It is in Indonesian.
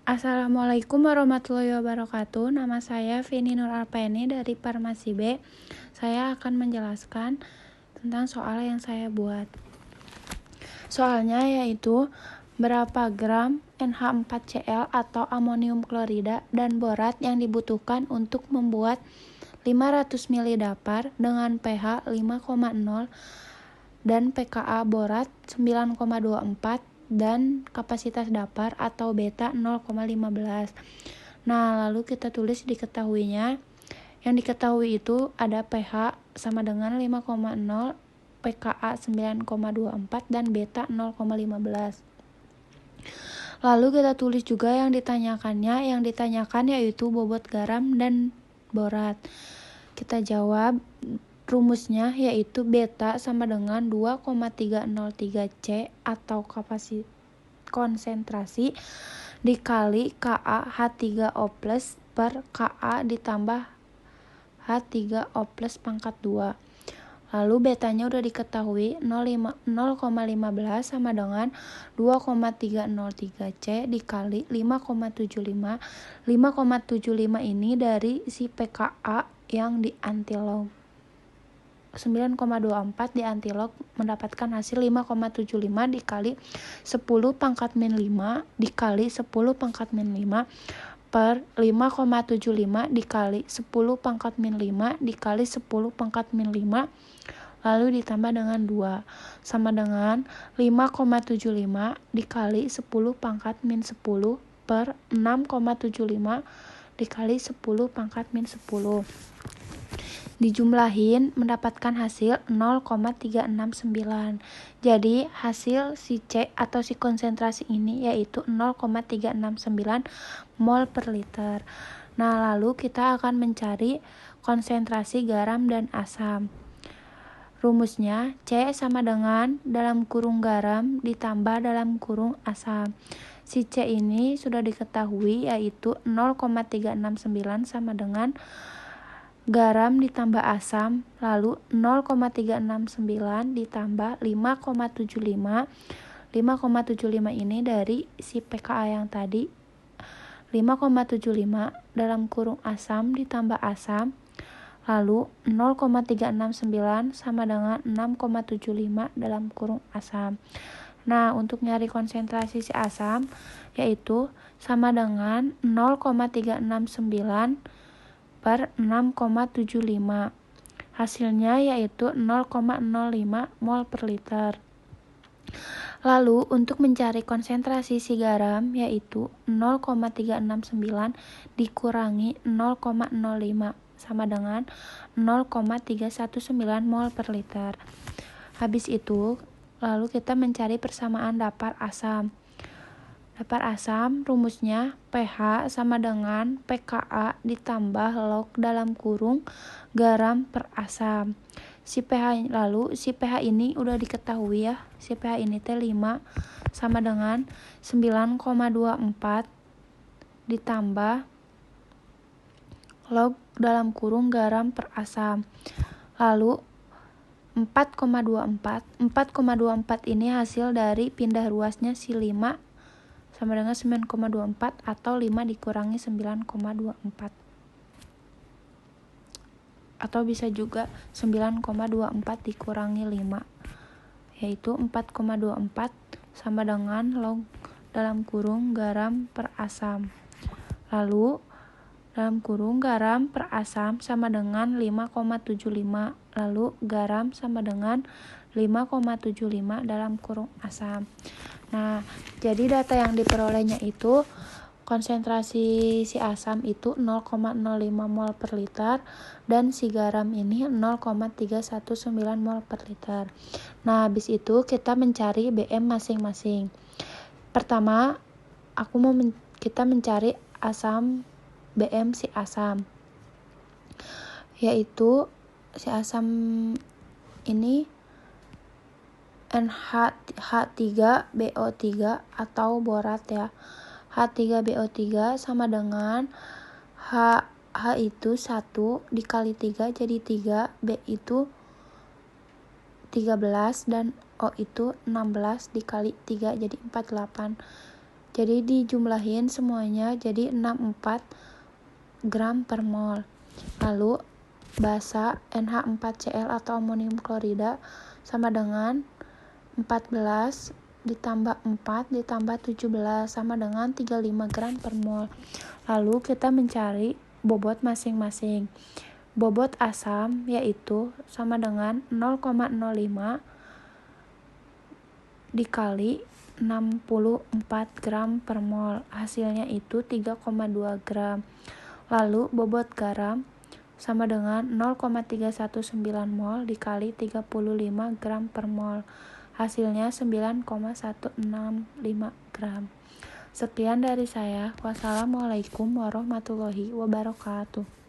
Assalamualaikum warahmatullahi wabarakatuh. Nama saya Vini Nur Alpeni dari Farmasi B. Saya akan menjelaskan tentang soal yang saya buat. Soalnya yaitu berapa gram NH4Cl atau amonium klorida dan borat yang dibutuhkan untuk membuat 500 ml dapar dengan pH 5,0 dan pKa borat 9,24 dan kapasitas dapar atau beta 0,15. Nah, lalu kita tulis diketahuinya. Yang diketahui itu ada pH sama dengan 5,0, pKa 9,24 dan beta 0,15. Lalu kita tulis juga yang ditanyakannya. Yang ditanyakan yaitu bobot garam dan borat. Kita jawab rumusnya yaitu beta sama dengan 2,303 C atau konsentrasi dikali Ka H3O plus per Ka ditambah H3O plus pangkat 2. Lalu betanya udah diketahui 0,15 sama dengan 2,303 C dikali 5,75. 5,75 ini dari si pKa yang di antilog. 9,24 di antilog mendapatkan hasil 5,75 dikali 10 pangkat min 5 dikali 10 pangkat min 5 per 5,75 dikali 10 pangkat min 5 dikali 10 pangkat min 5 lalu ditambah dengan 2 sama dengan 5,75 dikali 10 pangkat min 10 per 6,75 dikali 10 pangkat min 10. Dijumlahin mendapatkan hasil 0,369. Jadi hasil si C atau si konsentrasi ini yaitu 0,369 mol per liter. Nah, lalu kita akan mencari konsentrasi garam dan asam. Rumusnya C sama dengan dalam kurung garam ditambah dalam kurung asam. Si C ini sudah diketahui yaitu 0,369 sama dengan garam ditambah asam, lalu 0,369 ditambah 5,75. 5,75 ini dari si pKa yang tadi. 5,75 dalam kurung asam ditambah asam, lalu 0,369 sama dengan 6,75 dalam kurung asam. Nah, untuk nyari konsentrasi si asam yaitu sama dengan 0,369 per 6,75. Hasilnya yaitu 0,05 mol per liter. Lalu untuk mencari konsentrasi si garam yaitu 0,369 dikurangi 0,05 sama dengan 0,319 mol per liter. Habis itu lalu kita mencari persamaan dapar asam. Dapar asam rumusnya pH sama dengan pKa ditambah log dalam kurung garam per asam. Si pH ini udah diketahui ya. Si pH ini teh 5 sama dengan 9,24 ditambah log dalam kurung garam per asam. Lalu 4,24. 4,24 ini hasil dari pindah ruasnya si 5 sama dengan 9,24 atau 5 dikurangi 9,24. Atau bisa juga 9,24 dikurangi 5, yaitu 4,24 sama dengan log dalam kurung garam per asam. Lalu dalam kurung garam per asam sama dengan 5,75. Lalu garam sama dengan 5,75 dalam kurung asam. Nah, jadi data yang diperolehnya itu konsentrasi si asam itu 0,05 mol per liter dan si garam ini 0,319 mol per liter. Nah, habis itu kita mencari BM masing-masing. Pertama, kita mencari asam BM si asam. Yaitu si asam ini NH3BO3 atau borat ya. H3BO3 sama dengan H itu 1 dikali 3 jadi 3, B itu 13 dan O itu 16 dikali 3 jadi 48. Jadi dijumlahin semuanya jadi 64 gram per mol. Lalu basa NH4Cl atau amonium klorida sama dengan 14 ditambah 4 ditambah 17 sama dengan 35 gram per mol. Lalu kita mencari bobot masing-masing. Bobot asam yaitu sama dengan 0,05 dikali 64 gram per mol. Hasilnya itu 3,2 gram. Lalu bobot garam sama dengan 0,319 mol dikali 35 gram per mol. Hasilnya 9,165 gram. Sekian dari saya. Wassalamualaikum warahmatullahi wabarakatuh.